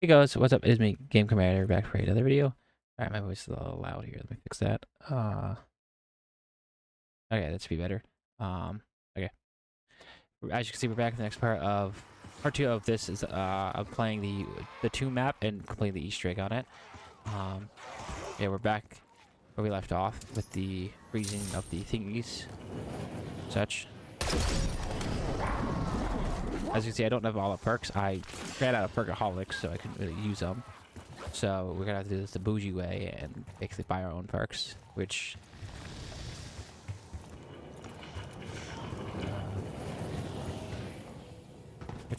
Hey guys, what's up? It's me, Game Commander, back for another video. Alright, my voice is a little loud here. Let me fix that. Okay, that should be better. Okay. As you can see, we're back in the next part 2 of this is of playing the tomb map and completing the Easter egg on it. Yeah, we're back where we left off with the freezing of the thingies, such. As you can see, I don't have all the perks. I ran out of perkaholics, so I couldn't really use them. So we're gonna have to do this the bougie way and basically buy our own perks, which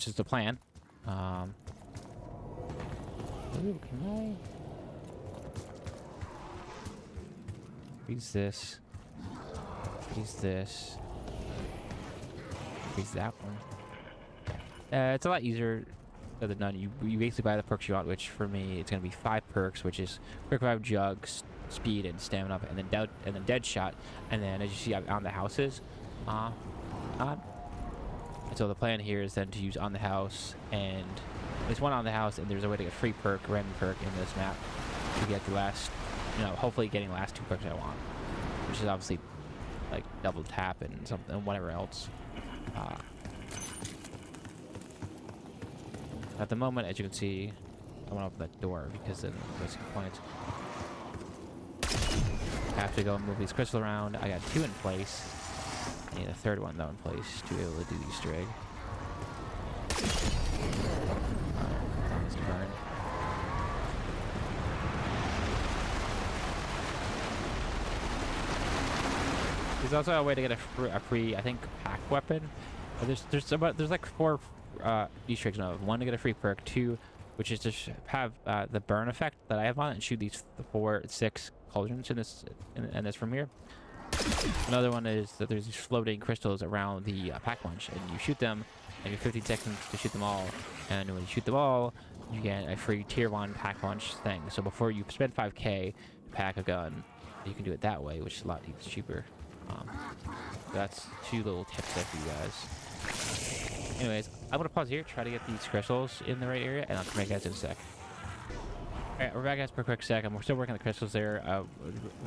is the plan. Ooh, can I use this? Use this. Use that one. It's a lot easier than none. You basically buy the perks you want, which for me it's gonna be 5 perks, which is quick revive, jugs, speed, and stamina, and then dead shot, and then as you see on the houses, on. And so the plan here is then to use on the house, and there's one on the house, and there's a way to get free perk, random perk in this map to get the last, hopefully getting the last 2 perks I want, which is obviously like double tap and something, and whatever else. At the moment, as you can see, I want to open that door because then what's the point? I have to go and move these crystals around. I got 2 in place. I need a 3rd one though in place to be able to do the Easter egg. Let's burn. There's also a way to get a free, I think, pack weapon. There's like 4 Easter eggs now. 1 to get a free perk, 2, which is to have the burn effect that I have on it and shoot these 6 cauldrons in this from here. Another one is that there's these floating crystals around the pack lunch, and you shoot them, and you have 15 seconds to shoot them all. And when you shoot them all, you get a free tier 1 pack lunch thing. So before you spend 5k to pack a gun, you can do it that way, which is a lot cheaper. That's 2 little tips there for you guys. Anyways, I'm gonna pause here, try to get these crystals in the right area, and I'll come back guys in a sec. Alright, we're back guys for a quick second. We're still working on the crystals there,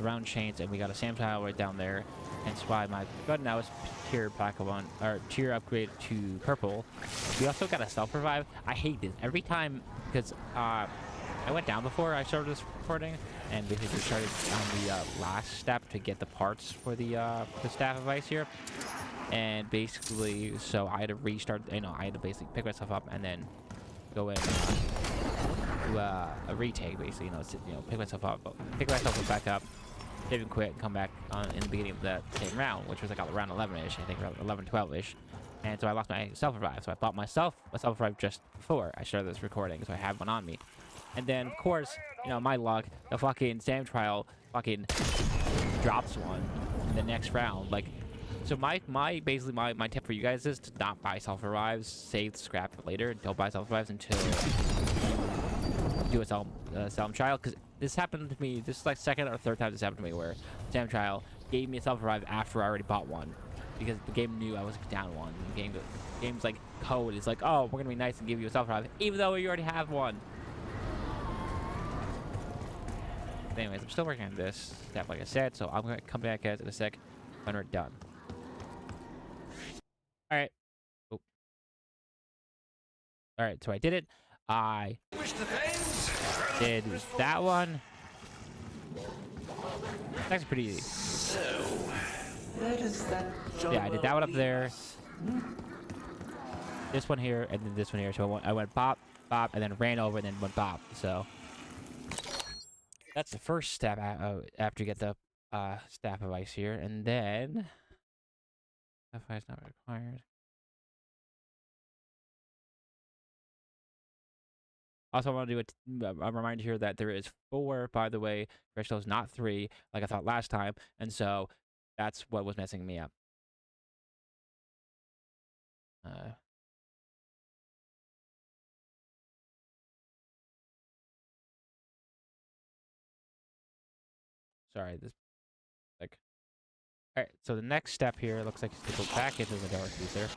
round chains, and we got a SAM tile right down there. Hence why my gun now is tier pack 1, or tier upgrade to purple. We also got a self-revive. I hate this every time because I went down before I started this recording, and basically started on the last step to get the parts for the staff of ice here. And basically, so I had to restart, I had to basically pick myself up and then go in do a retake, basically, pick myself up back up, save and quit, and come back in the beginning of that same round, which was like around 11-ish, I think, around 11, 12-ish. And so I lost my self-revive, so I bought myself a self-revive just before I started this recording, so I had one on me. And then, of course, my luck, the fucking SAM trial fucking drops one in the next round, like. So my tip for you guys is to not buy self-revives, save the scrap for later, and don't buy self-revives until you do a SAM trial, because this happened to me, this is like 2nd or 3rd time this happened to me, where SAM trial gave me a self-revive after I already bought one, because the game knew I was down one. The game's like code is like, oh, we're gonna be nice and give you a self-revive, even though you already have one. But anyways, I'm still working on this step, like I said, so I'm gonna come back guys in a sec when we're done. Alright. Oh. Alright, so I did it. I did that one. That's pretty easy. So, where does that yeah, I did that one up there. This one here, and then this one here. So I went bop, bop, and then ran over, and then went bop. So that's the first step after you get the staff of ice here. And then staff of ice not required. Also, I want to do a reminder here that there is 4, by the way, crystals, not 3, like I thought last time. And so that's what was messing me up. Sorry, this like. All right, so the next step here looks like you have to go back into the dark user.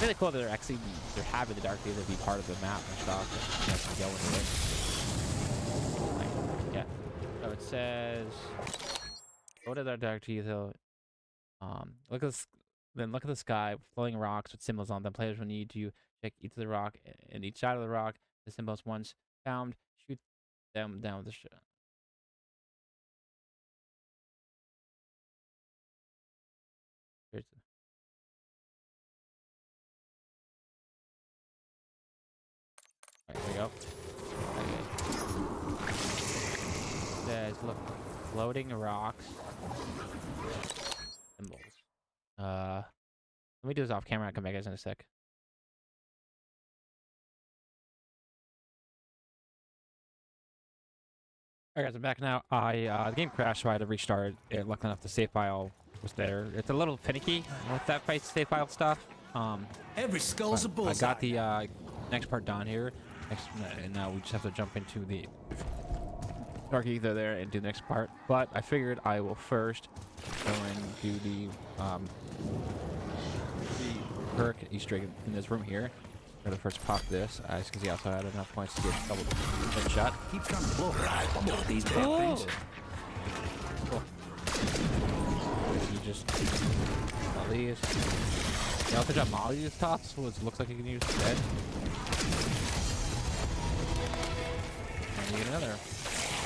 really cool that they're having the Dark Ether be part of the map and stuff. And you have to go into it. Like, yeah. So it says, go to the Dark Ether. Look at this. Then look at the sky, flowing rocks with symbols on them. Players will need to check each of the rock and each side of the rock. The symbols once found, shoot them down with the shot. Here's the. Alright, here we go. Okay. It says, look, floating rocks. Symbols. Let me do this off camera. I can make it in a sec. Alright guys, I'm back now. The game crashed, so I had to restart it. Luckily enough, the save file was there. It's a little finicky with that save file stuff. Every skull's a bullseye. I got the next part done here. And now we just have to jump into the Dark Ether there and do the next part. But I figured I will first go and do the perk Easter egg in this room here. I'm gonna first pop this, as you can see, also had enough points to get double headshot. Keep trying to blow right. These bad things. Cool. You just all these. You also got molly these tops, which looks like you can use instead. And you get another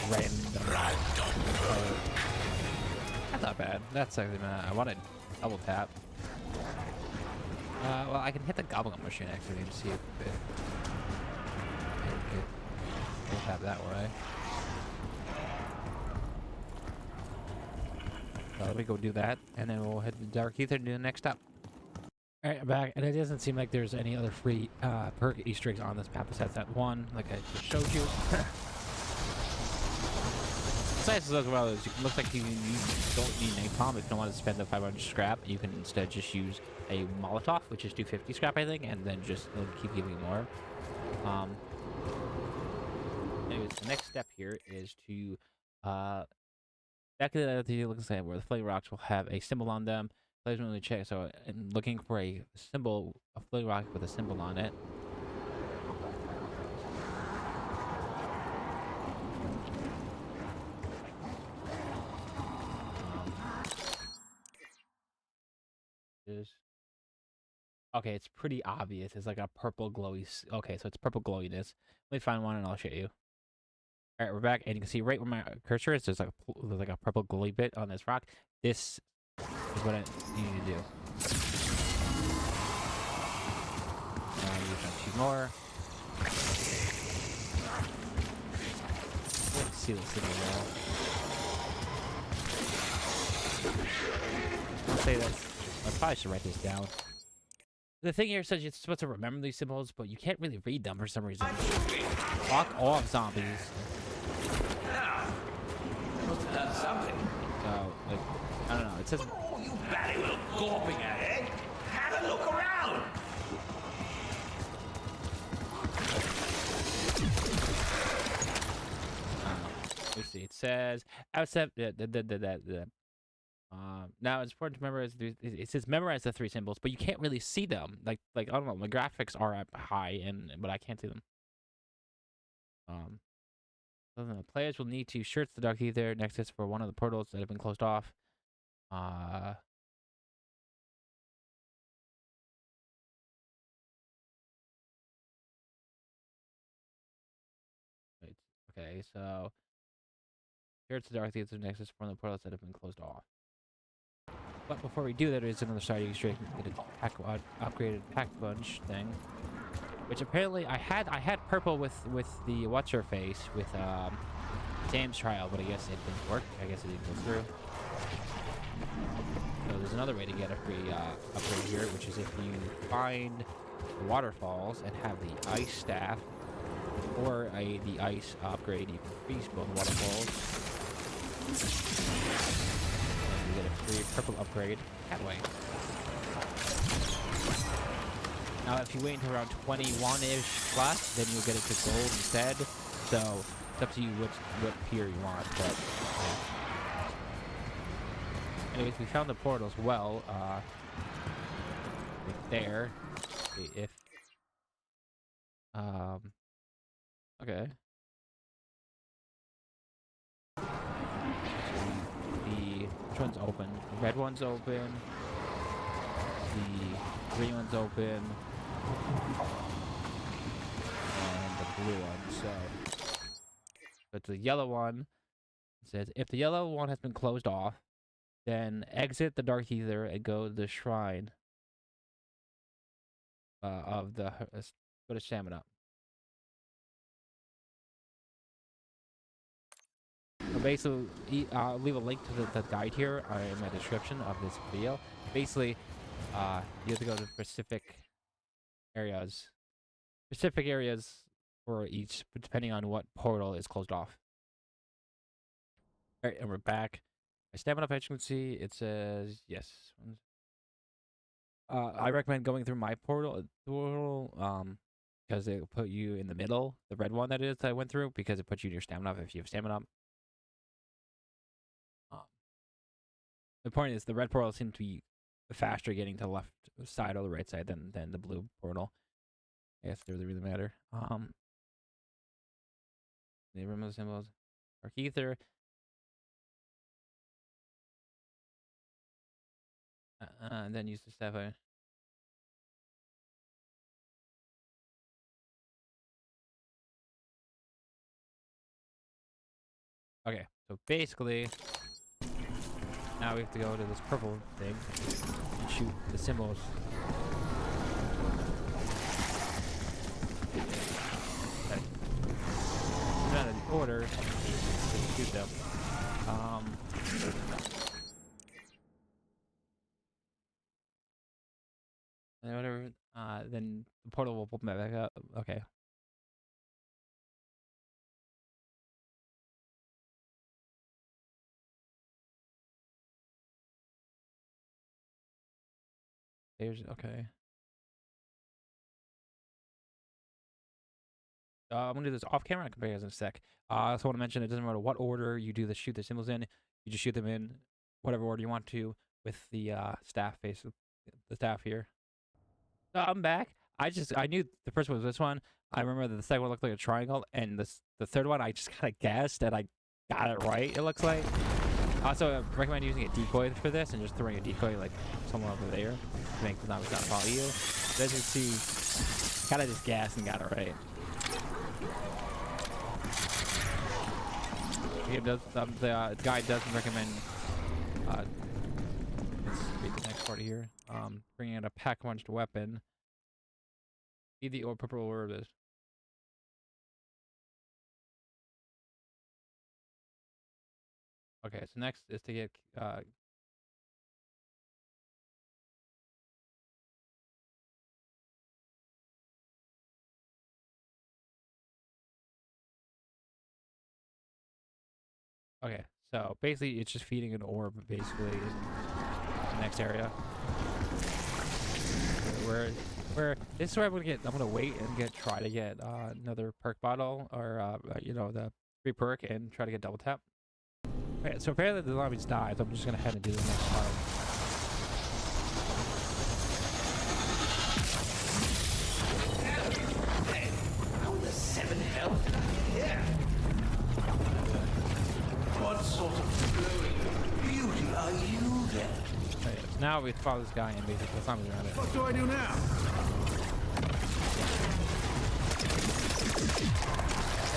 random. That's not bad. That's actually I wanted double tap. Well, I can hit the gobblegum machine actually and see if it will tap that way. So let me go do that, and then we'll head to Dark Ether and do the next step. Alright, I'm back, and it doesn't seem like there's any other free perk Easter eggs on this map besides that one, like I just showed you. Besides as well, it looks like you don't need napalm if you don't want to spend the 500 scrap. You can instead just use a Molotov, which is 250 scrap, I think, and then just it'll keep giving you more. Anyways, the next step here is to back to the looking side where the floating rocks will have a symbol on them. Players will really check. So I'm looking for a symbol, a floating rock with a symbol on it. Okay, it's pretty obvious. It's like a purple glowy. Okay, so it's purple glowiness. Let me find one and I'll show you. All right, we're back, and you can see right where my cursor is. There's like a purple glowy bit on this rock. This is what you need to do. You jump 2 more. Let's see this thing now. I'll say that. I probably should write this down. The thing here says you're supposed to remember these symbols, but you can't really read them for some reason. Fuck off, zombies. Something. So, like, I don't know. It says. Oh, you batty little gawping egg! Have a look around! Let's see. It says outside. Now it's important to memorize. It says memorize the 3 symbols, but you can't really see them. Like I don't know. My graphics are up high, but I can't see them. The players will need to search the Dark Ether nexus for one of the portals that have been closed off. Okay, so search the Dark Ether nexus for one of the portals that have been closed off. But before we do that, there's another side you can get a upgraded pack bunch thing, which apparently I had purple with the what's her face with Sam's trial, but I guess it didn't work. I guess it didn't go through. So there's another way to get a free upgrade here, which is if you find the waterfalls and have the ice staff or the ice upgrade, you can freeze both waterfalls. You get a free purple upgrade that way. Now, if you wait until around 21-ish plus, then you'll get it to gold instead. So it's up to you what tier you want. But yeah. Anyways, we found the portals well. Right there. if okay. Which one's open? The red one's open. The green one's open. And the blue one. So it's the yellow one. It says if the yellow one has been closed off, then exit the dark ether and go to the shrine of the go to stamina. So basically, I'll leave a link to the guide here in my description of this video. Basically, you have to go to specific areas for each, depending on what portal is closed off. All right, and we're back. My stamina, as you can see, it says yes. I recommend going through my portal, because it will put you in the middle, the red one that I went through, because it puts you in your stamina if you have stamina. The point is, the red portal seems to be faster getting to the left side or the right side than the blue portal. I guess it doesn't really matter. They remove the symbols. Dark ether. And then use the sapphire. Okay, so basically, now we have to go to this purple thing and shoot the symbols. Okay. Not in order to shoot them. And whatever. Then the portal will open back up. Okay. Okay. I'm gonna do this off camera. I can compare you guys in a sec. I also want to mention it doesn't matter what order you do shoot the symbols in. You just shoot them in whatever order you want to with the staff face, the staff here. So I'm back. I knew the first one was this one. I remember that the second one looked like a triangle, and the third one I just kind of guessed, and I got it right. It looks like. Also, I recommend using a decoy for this and just throwing a decoy like somewhere over there to make the zombies not follow you. But as you can see, kind of just guessed and got it right. The guide doesn't recommend. Let's read the next part here. Bringing out a pack-punched weapon. Be the purple orb is. Okay, so next is to get okay, so basically it's just feeding an orb basically in the next area. Where this is where I'm gonna wait and try to get another perk bottle or you know, the free perk and try to get double tap. Okay, so apparently the zombies died, so I'm just gonna head and do the next part. Hey, how the seven health? Yeah. What sort of glowing beauty are you then? Okay, so now we follow this guy and basically the zombies around it. What do I do now?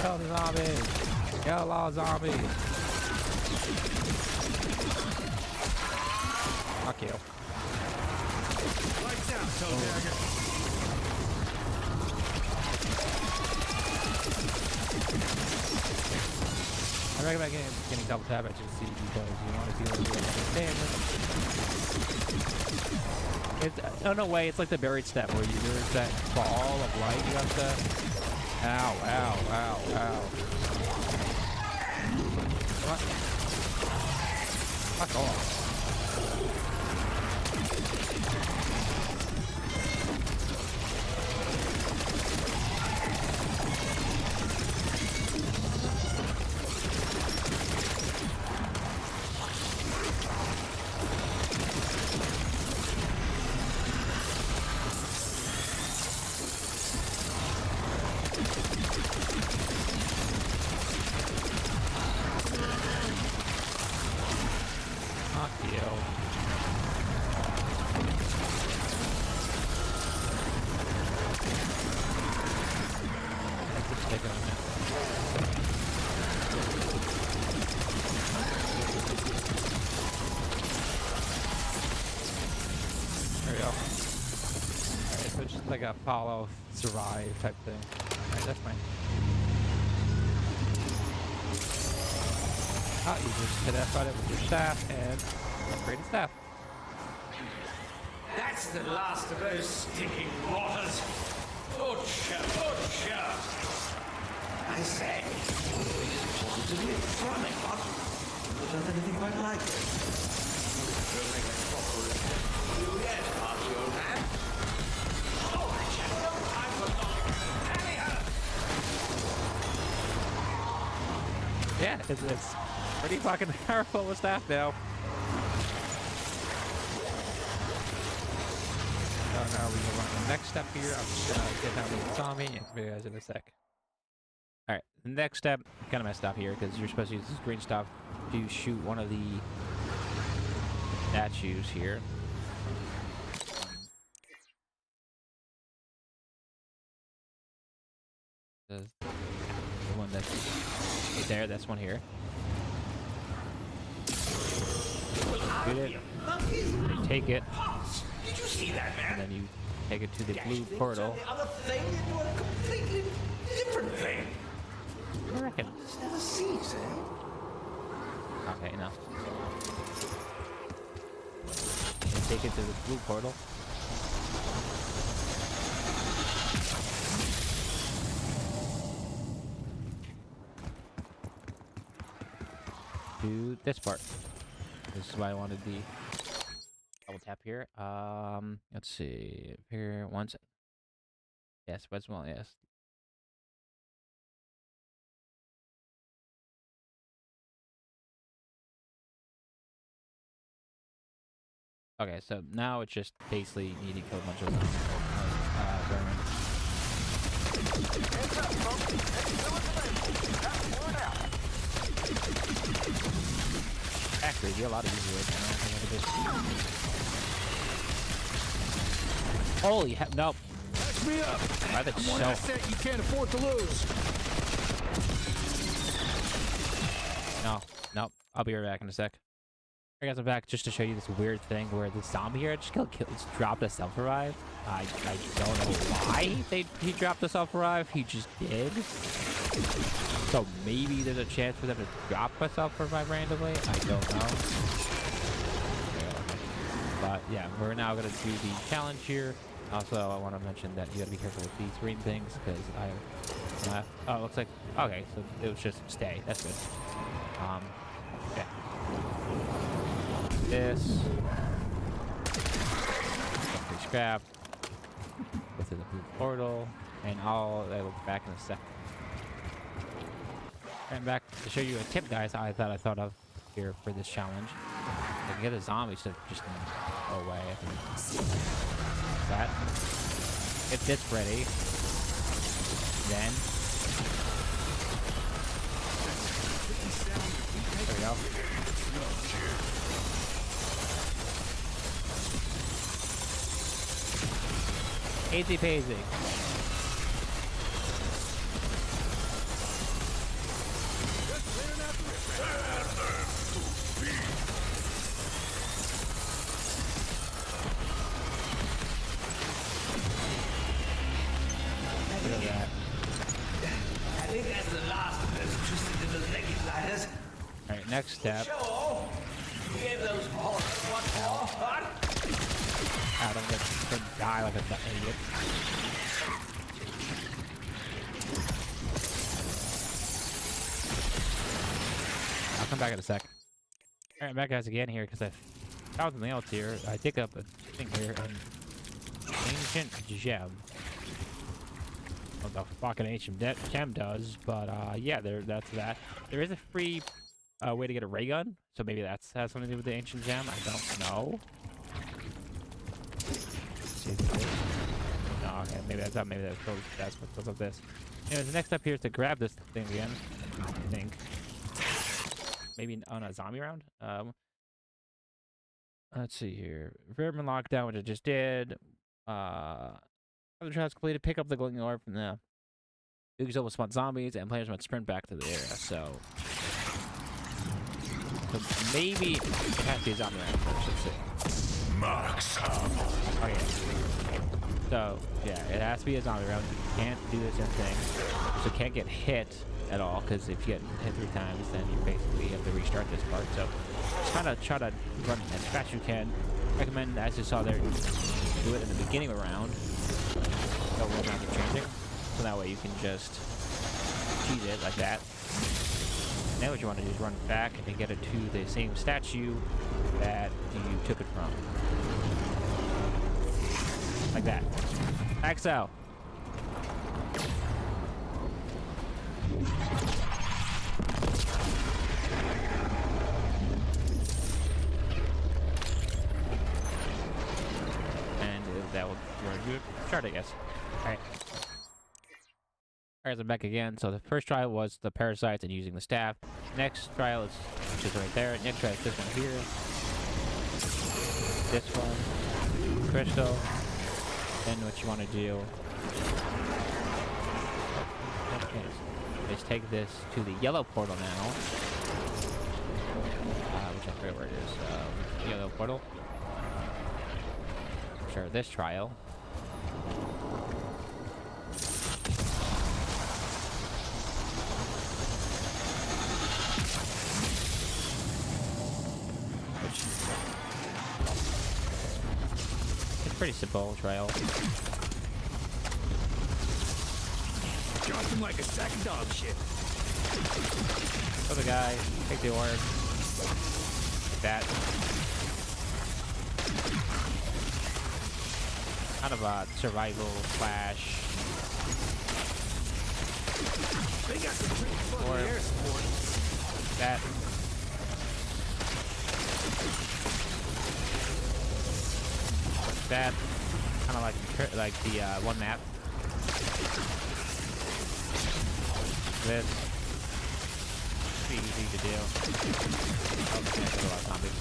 Kill the zombies! Kill all zombies! Fuck you. Lights out, Throwback. I recommend getting double tap as you see because you want to see what you're it's oh no way, it's like the buried step where there's that ball of light you have to. Ow, ow, ow, ow. What? Fuck off. So it's just like a follow, survive type thing. Alright, that's fine. Oh, you just hit F on it with your staff and upgrade the staff. That's the last of those stinking rotters. Butcher, butcher. I say, we just wanted to be electronic, but never done anything quite like it. We'll make a proper Roulette party, old man. Oh, I have no time for nothing. Anyhow. Yeah, it's pretty fucking powerful with staff now. So now we go on to the next step here. I'm just gonna get down to the zombie and see you guys in a sec. Alright, the next step, kind of messed up here because you're supposed to use this green stuff to shoot one of the statues here. The one that's right there, that's one here. Shoot it, you take it, Did you see that, man? and then you take it to the blue portal. The other thing into a completely different thing. I reckon. Just never cease, eh? Okay, enough. Take it to the blue portal. To this part. This is why I wanted the double tap here. Let's see. Here, once. Yes, what's well, yes. Okay, so now it's just basically you need to kill a bunch of vermin. Actually, you have a lot of easy ways. I don't think I can do. Holy hell, nope. Catch me up. Why the I'm one asset you can't afford to lose. No, nope. I'll be right back in a sec. I guess I'm back just to show you this weird thing where the zombie here just dropped a self-revive. I don't know why he dropped a self-revive. He just did. So maybe there's a chance for them to drop a self-revive randomly. I don't know. But yeah, we're now going to do the challenge here. Also, I want to mention that you got to be careful with these green things because oh, it looks like... Okay, so it was just stay. That's good. Yeah. This. Free scrap. Go through the blue portal. And I'll be back in a sec. And back to show you a tip, guys, I thought of here for this challenge. I can get the zombies to just go away. That. Get this ready. Then. There we go. Easy peasy. Look at that. I think that's the last of those twisted little leggy gliders. Alright, next step. Sure. You gave those horrors one more, huh? Adam gonna die like an idiot. I'll come back in a sec. Alright, back guys again here because I found something else here. I dig up a thing here, an ancient gem. What the fucking ancient gem does, but yeah, that's that. There is a free way to get a ray gun, so maybe that has something to do with the ancient gem. I don't know. No, okay, maybe that's not. Maybe that's what goes up this. Anyways, the next step here is to grab this thing again. I think maybe on a zombie round. Let's see here. Vermin lockdown, which I just did. Other trials completed. Pick up the glowing orb from the Ozone will spawn zombies, and players must sprint back to the area. So maybe it has to be a zombie round first. Let's see. Marks up. Oh yeah. So yeah, it has to be a zombie round. You can't do this thing. So you can't get hit at all, because if you get hit 3 times, then you basically have to restart this part. So just kind of try to run as fast as you can. Recommend, as you saw there, do it in the beginning of a round. So when rounds are changing. So that way you can just cheese it like that. Now what you want to do is run back and get it to the same statue that you took it from. Like that. Max out. And that will start, I guess. Alright. Alright, so I'm back again. So the first trial was the parasites and using the staff. Next trial is, which is right there. Next trial is this one here. This one. Crystal. Then what you want to do is take this to the yellow portal now. Which I forget where it is. Yellow portal. Sure, this trial. Pretty simple trial. Drop him like a sack of dog shit. Kill the guy, take the orb. Like that. Kind of a survival slash. They got some pretty funny air support. That. That kind of like the one map. This pretty easy to do. Oh, yeah, there's a lot of zombies.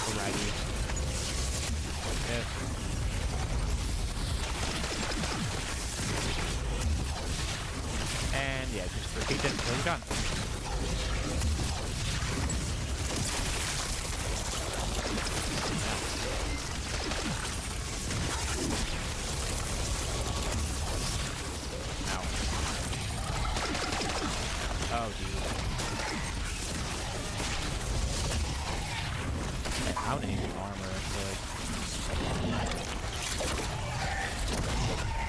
Alrighty. This. And yeah, just repeat this until you're done. Oh, geez. I don't need armor, actually.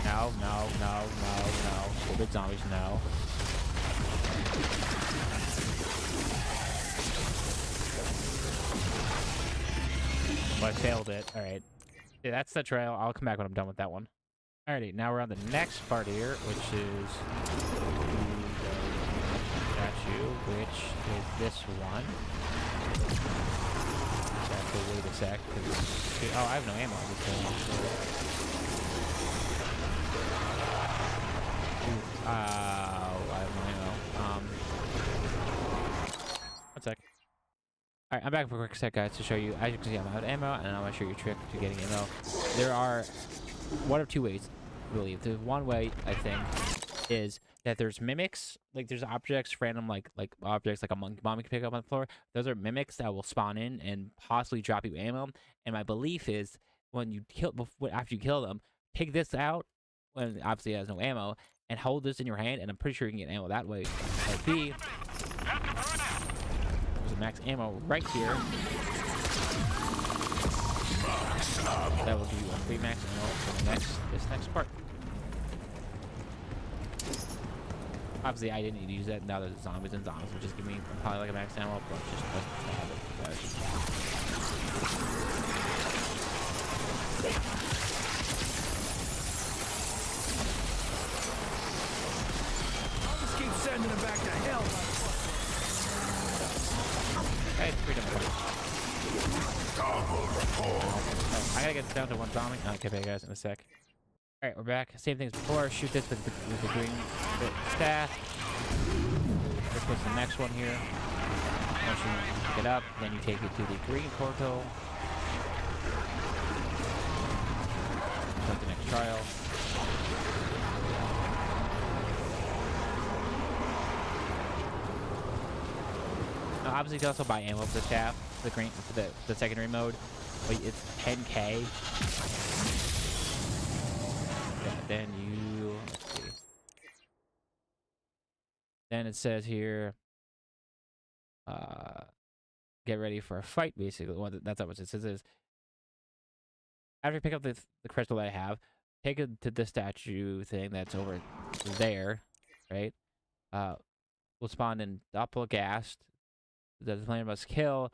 No. Stupid zombies, no. But I failed it. Alright. Yeah, that's the trail. I'll come back when I'm done with that one. Alrighty, now we're on the next part here, which is which is this one. Actually, wait a sec. Oh, I have no ammo. I have no ammo. 1 sec. Alright, I'm back for a quick sec, guys, to show you. As you can see, I'm out of ammo, and I'm going to show you a trick to getting ammo. There are one of 2 ways, I believe. There's one way, I think, is that there's mimics, like there's objects, random like objects like a monkey bomb you can pick up on the floor. Those are mimics that will spawn in and possibly drop you ammo. And my belief is when you kill, after you kill them, pick this out when obviously it has no ammo and hold this in your hand, and I'm pretty sure you can get ammo that way. Or B, there's a max ammo right here. That will give you a free max ammo for this next part. Obviously, I didn't need to use that. Now there's zombies and zombies, which just give me probably like a max ammo, but just to have it, guys. I'll just keep sending them back to hell. Okay, freedom points. Oh, I gotta get down to 1 zombie. I'll get back, guys, in a sec. Alright, we're back. Same things before. Shoot this with the green staff. This was the next one here. Once you pick it up, then you take it to the green portal. Start the next trial. Now, obviously, you can also buy ammo for the staff, the green, for the secondary mode. Wait, it's 10K. Yeah, then you, let's see. Then it says here, get ready for a fight, basically. Well, that's not what it says. Is after you pick up the crystal that I have, take it to the statue thing that's over there, right? Will spawn in Doppelgast. The player must kill.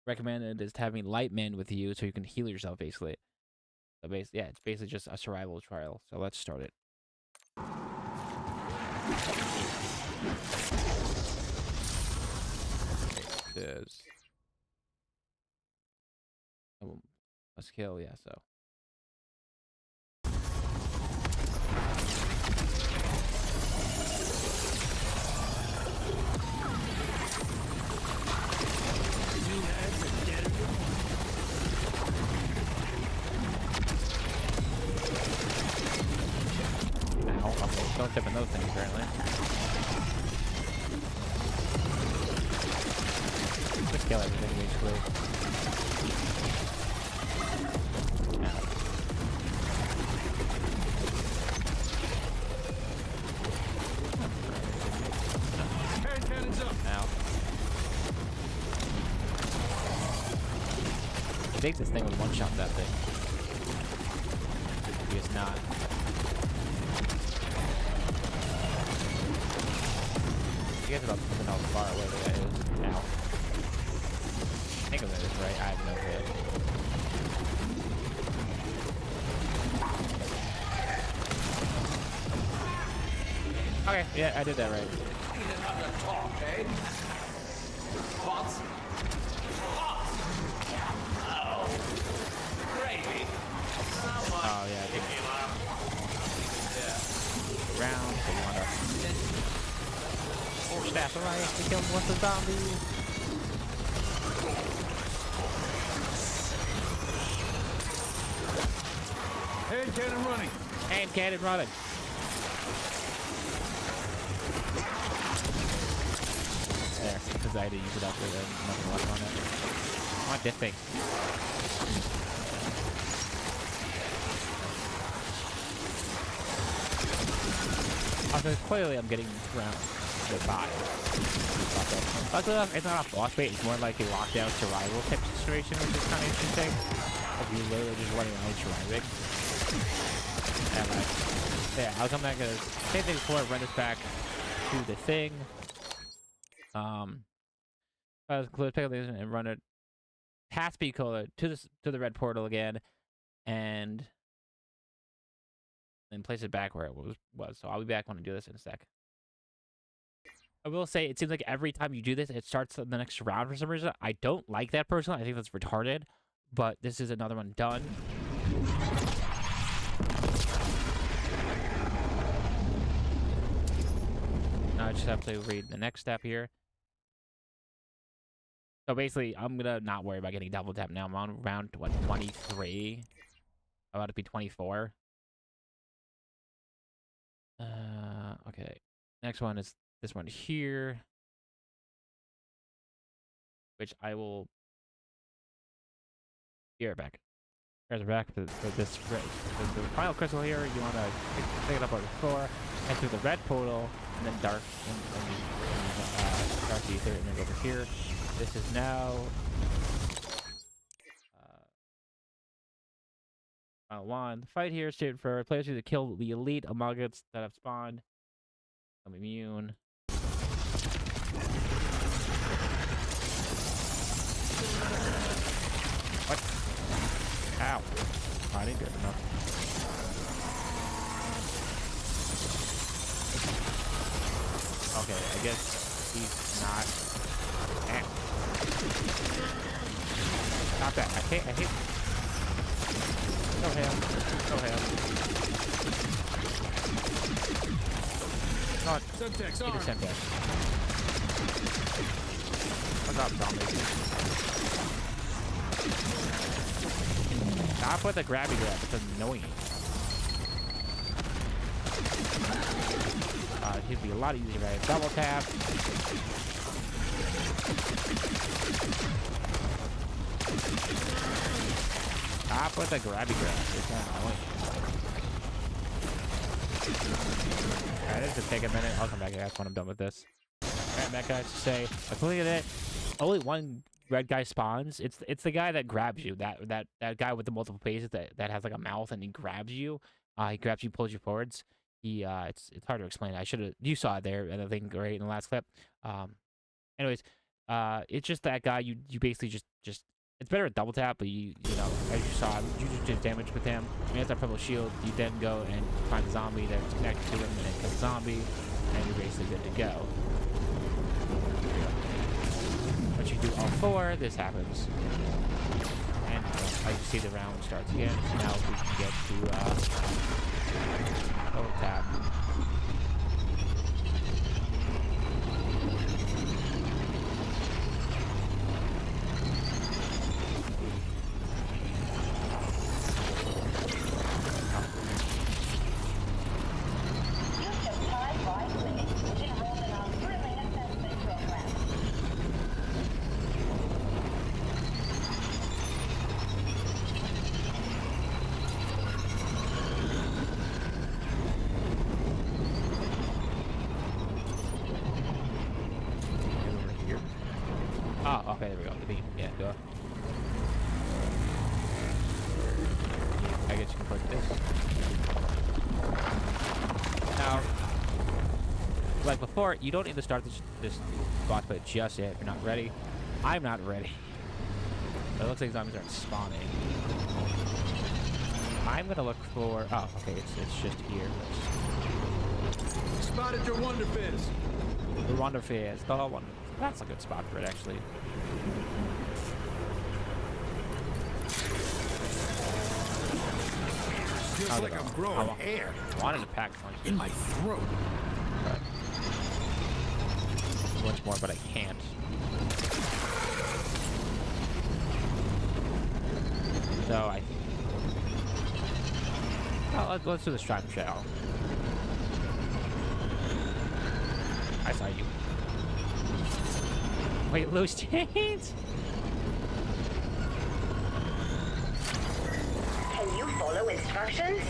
Recommended is having Lightman with you so you can heal yourself, basically. So yeah, it's basically just a survival trial. So let's start it. It says, oh, must kill, yeah, so. Ow, okay, don't step in those things, apparently. Just kill everything, basically. Ow. Hand cannons up. Ow. I think this thing would one-shot that thing. Maybe it's not. I guess about something else far away that is. Now. I think of it is right. I have no idea. Okay, yeah, I did that right. Eat it under talk, eh? Pots. Pots. Oh. Gravy. Someone. Oh, yeah, I think round, so you want to staff of ice to kill one of the zombies. Hand cannon running. Hand cannon running. There, because I had to use it after nothing left on it. I want this thing. Also, clearly I'm getting around the bot. Luckily enough, it's not a boss fight, it's more like a lockdown survival type situation, which is kind of interesting. Like you literally just running around surviving. And like, yeah, I'll come back to same thing before I run this back to the thing. Close pick up these and run it past speed cola to the red portal again, and then place it back where it was. So I'll be back when I do this in a sec. I will say, it seems like every time you do this, it starts the next round for some reason. I don't like that personally. I think that's retarded. But this is another one done. Now I just have to read the next step here. So basically, I'm going to not worry about getting double tap now. I'm on round, what, 23? I'm about to be 24. Okay. Next one is this one here, which I will be right back. Guys are back for this the final crystal here. You want to pick it up on the floor, head through the red portal, and then dark dark ether, and then go over here. This is now final one. The fight here is stated for players who kill the elite among us that have spawned. I'm immune. What? Ow. Oh, I didn't get enough. Okay, I guess he's not. Stop that. I hate. Go ham. Go ham. God. Subtext Need a arm. Semtex. What's up, zombies? Stop with the grabby grab. It's annoying. It'd be a lot easier if I had double tap. Stop with the grabby grab. It's not annoying. Alright, this will take a minute. I'll come back guys when I'm done with this. Alright, back guys to say, look at it. Only one red guy spawns. It's the guy that grabs you. That guy with the multiple faces that has like a mouth and he grabs you. He grabs you, pulls you forwards. It's hard to explain. You saw it there, and I think right in the last clip. Anyways, it's just that guy. You basically just it's better at double tap, but you know, as you saw, you just did damage with him. He has that purple shield. You then go and find the zombie that's connected to him, and then kill the zombie, and you're basically good to go. Once you do all four, this happens, and as you see, the round starts again. So now we can get to double tap. Oh, okay, there we go. The beam. Yeah, go. I guess you can click this. Now, like before, you don't need to start this boss fight just yet if you're not ready. I'm not ready. It looks like zombies aren't spawning. I'm gonna look for. Oh, okay, it's just here. Spotted your Wonder Fizz. The Wonder Fizz. The one. That's a good spot for it, actually. Feels like I'm growing hair. I wanted to pack punch In my throat. Much more, but I can't. So I think. Well, let's do the stripe shell. I saw you. Wait, loose chains? Can you follow instructions?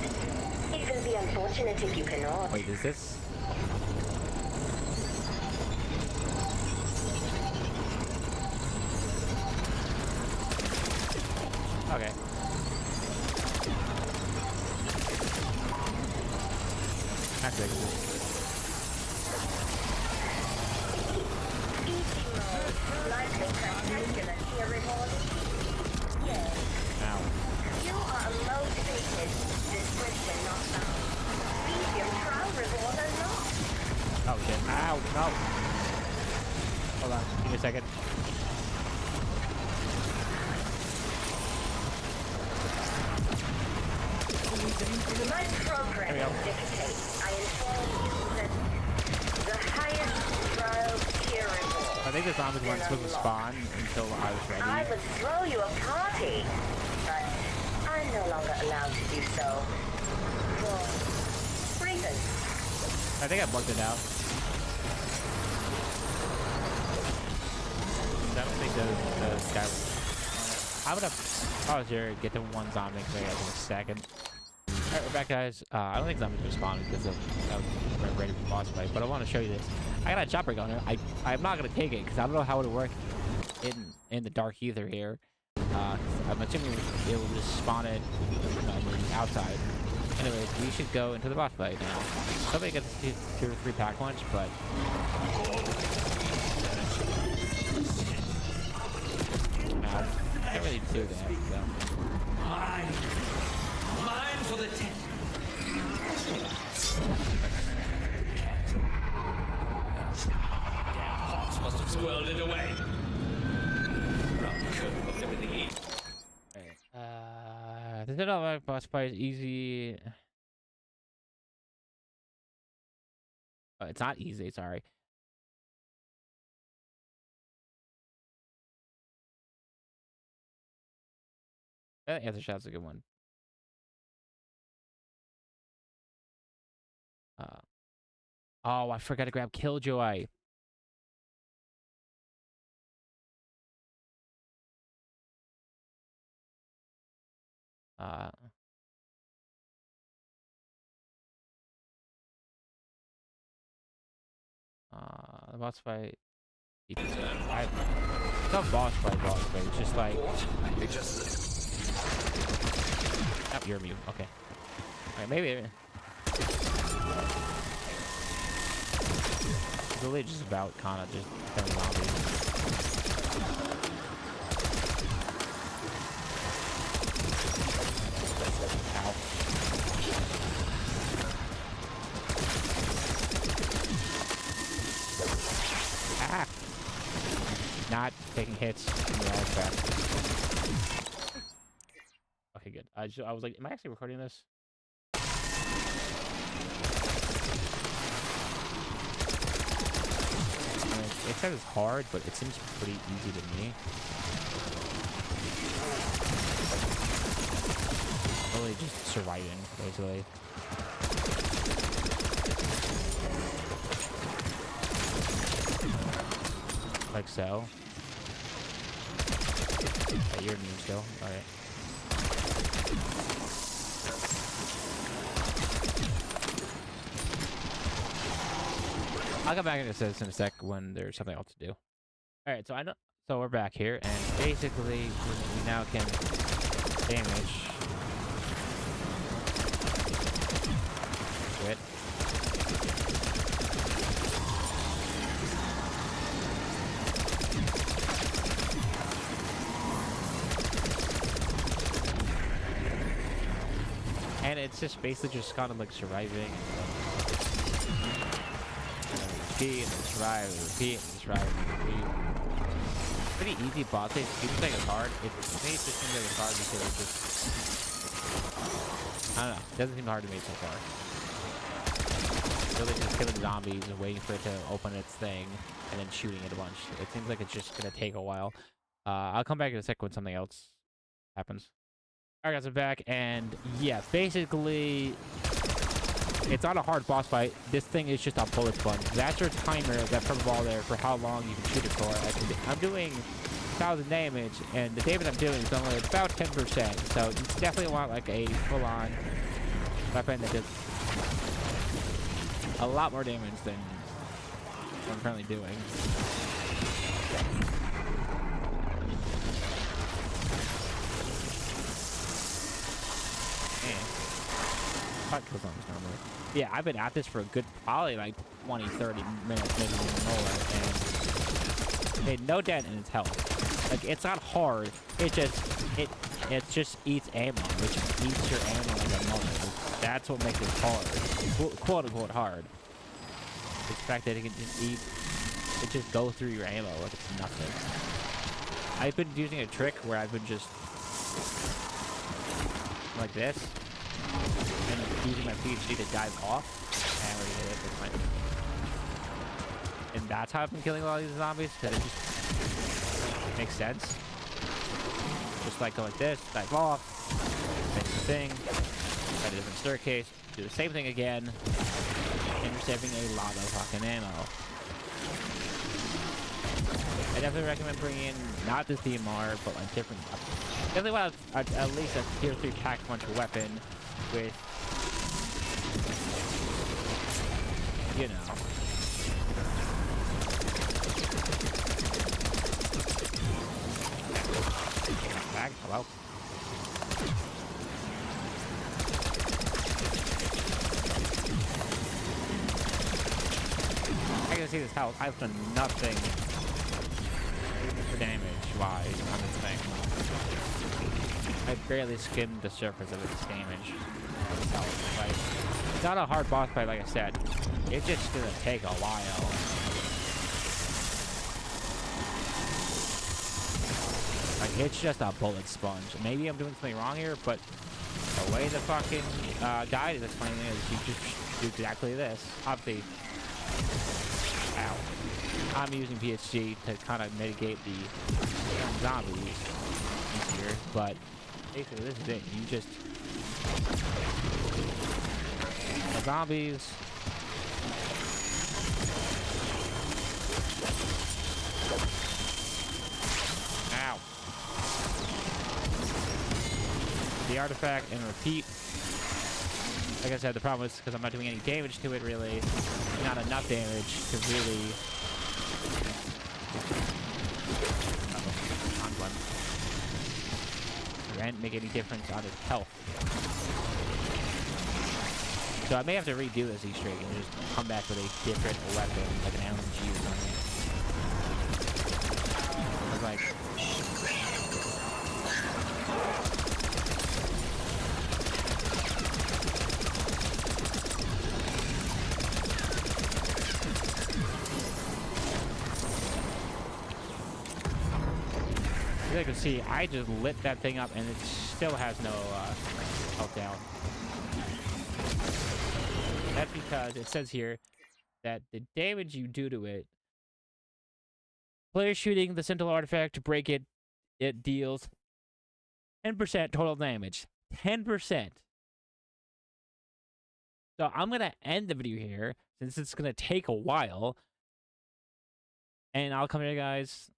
It will be unfortunate if you cannot. Wait, is this? Okay. Actually, Likely spectacular here, Reborn. Yes. ow. You are a motivated description not found. Medium trial Reborn or not. Oh shit. Ow, no. Hold on, give me a second. My program dictates I inform you that the highest trial here Reborn. I think the zombies weren't supposed to spawn until I was ready. I would throw you a party, but I'm no longer allowed to do so. For reasons. I think I bugged it out. I don't think the guy was. I'm gonna pause here, get to one zombie in a second. Alright, we're back, guys. I don't think zombies responded because we're ready for boss fight, but I want to show you this. I got a chopper gunner. I'm not gonna take it because I don't know how it would work in the dark either here. I'm assuming it will just spawn it on the outside. Anyways, we should go into the boss fight now. Somebody gets 2 or 3 pack lunch, but I can't really do that. So. Mine for the tent. Hawks must have swirled it away. Could have looked everything easy. This is all right. Boss fight is easy. Oh, it's not easy. Sorry. I think Answer Shot's a good one. Oh, I forgot to grab Killjoy. Uh, the boss fight. It's not boss fight. It's just like. It just. Oh, you're mute. Okay. Alright, maybe. It's really just about kind of just killing zombies. Ow. Ah! Not taking hits. Okay, good. I was like, am I actually recording this? It says it's hard, but it seems pretty easy to me. Really just surviving, basically. Like so. Okay, you're immune still. Alright. I'll come back into this in a sec when there's something else to do. Alright, so I know, so we're back here, and basically we now can damage it. And it's just basically just kind of like surviving. Repeat and survive, repeat and survive, repeat. Pretty easy boss fight. People think it's hard. It just seems like it's hard because it's just. I don't know. It doesn't seem hard to me so far. Really just killing zombies and waiting for it to open its thing and then shooting it a bunch. It seems like it's just gonna take a while. I'll come back in a sec when something else happens. Alright guys, I'm back, and yeah, basically it's not a hard boss fight. This thing is just a bullet sponge. That's your timer that's from all there for how long you can shoot it for. I'm doing 1,000 damage, and the damage I'm doing is only about 10%. So you definitely want like a full-on weapon that does a lot more damage than what I'm currently doing. Normally. Yeah, I've been at this for a good probably like 20, 30 minutes, maybe even more, and made no dent in its health. Like, it's not hard. It just eats ammo. It just eats your ammo like a mother. That's what makes it hard. Quote unquote hard. The fact that it can just eat, it just go through your ammo like it's nothing. I've been using a trick where I've been just like this. And using my PhD to dive off. And we're gonna hit it. And that's how I've been killing a lot of these zombies, because it just makes sense. Just like go like this, dive off, make the thing, try a different staircase, do the same thing again, and you're saving a lot of fucking ammo. I definitely recommend bringing in not this DMR, but like different weapons. Definitely want at least a tier 3 pack-punch weapon with, you know, back. Hello. I can see this house. I've done nothing damage-wise on this thing. I barely skimmed the surface of its damage. Like, it's not a hard boss fight, like I said. It's just gonna take a while. Like, it's just a bullet sponge. Maybe I'm doing something wrong here, but the way the fucking guide is explaining it is you just do exactly this. Obviously, ow. I'm using PhD to kind of mitigate the zombies easier, but basically this is it. You just the zombies. Ow. the artifact and repeat. Like I said, the problem is because I'm not doing any damage to it really. Not enough damage to really... And make any difference on its health. So I may have to redo this Easter egg and just come back with a different weapon, like an LMG or something. Like, as you can see, I just lit that thing up and it still has no health down. That's because it says here that the damage you do to it, player shooting the Sentinel artifact to break it, it deals 10% total damage. 10%. So I'm going to end the video here since it's going to take a while. And I'll come here, guys.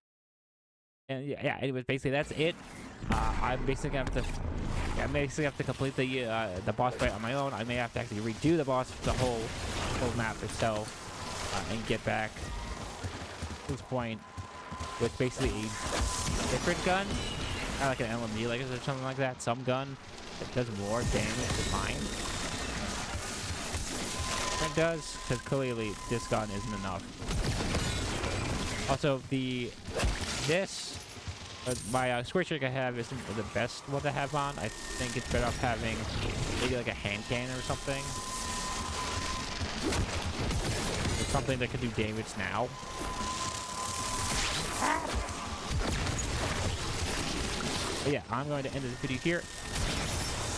And yeah, anyways, basically that's it. I'm basically gonna have to complete the boss fight on my own. I may have to actually redo the whole map itself, and get back to this point with basically a different gun, not like an LMG, like or something like that. Some gun that does more damage to mine. It does, because clearly this gun isn't enough. Also, my square trick I have isn't the best one to have on. I think it's better off having maybe like a hand cannon or something. Or something that can do damage now. But yeah, I'm going to end this video here.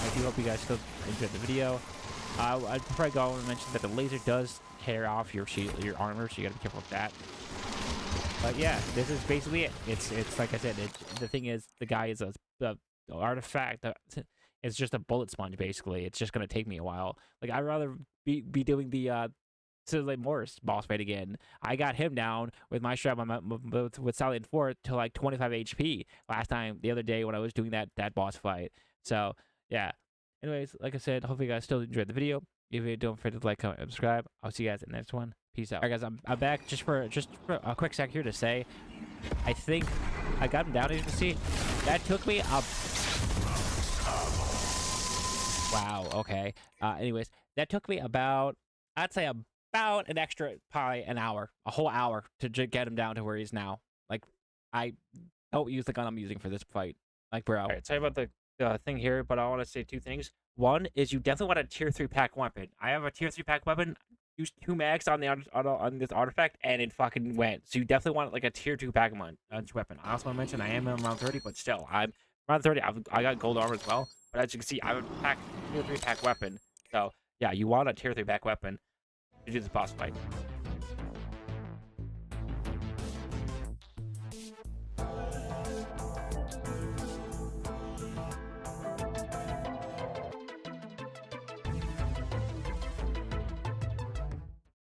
I do hope you guys still enjoyed the video. I'd probably go and mention that the laser does tear off your shield, your armor, so you gotta be careful with that. But yeah, this is basically it. It's like I said. The thing is, the guy is the artifact. It's just a bullet sponge, basically. It's just gonna take me a while. Like I'd rather be doing the Sidley Morris boss fight again. I got him down with my strap with Silent 4 to like 25 HP the other day when I was doing that boss fight. So yeah. Anyways, like I said, hopefully you guys still enjoyed the video. If you don't forget to like, comment, and subscribe. I'll see you guys in the next one. Peace out. All right, guys, I'm back just for a quick sec here to say, I think I got him down. As you can see, that took me a... Wow. Okay. Anyways, that took me about, I'd say about an extra probably an hour, a whole hour to get him down to where he's now. Like, I don't use the gun I'm using for this fight. Like, bro. All right, sorry about the thing here, but I want to say two things. One is you definitely want a tier 3 pack weapon. I have a tier 3 pack weapon. Used 2 mags on this artifact, and it fucking went. So you definitely want like a tier 2 pack weapon. I also want to mention I am in round 30, but still, I'm around 30. I got gold armor as well. But as you can see, I have a tier 3 pack weapon. So yeah, you want a tier 3 pack weapon to do this boss fight.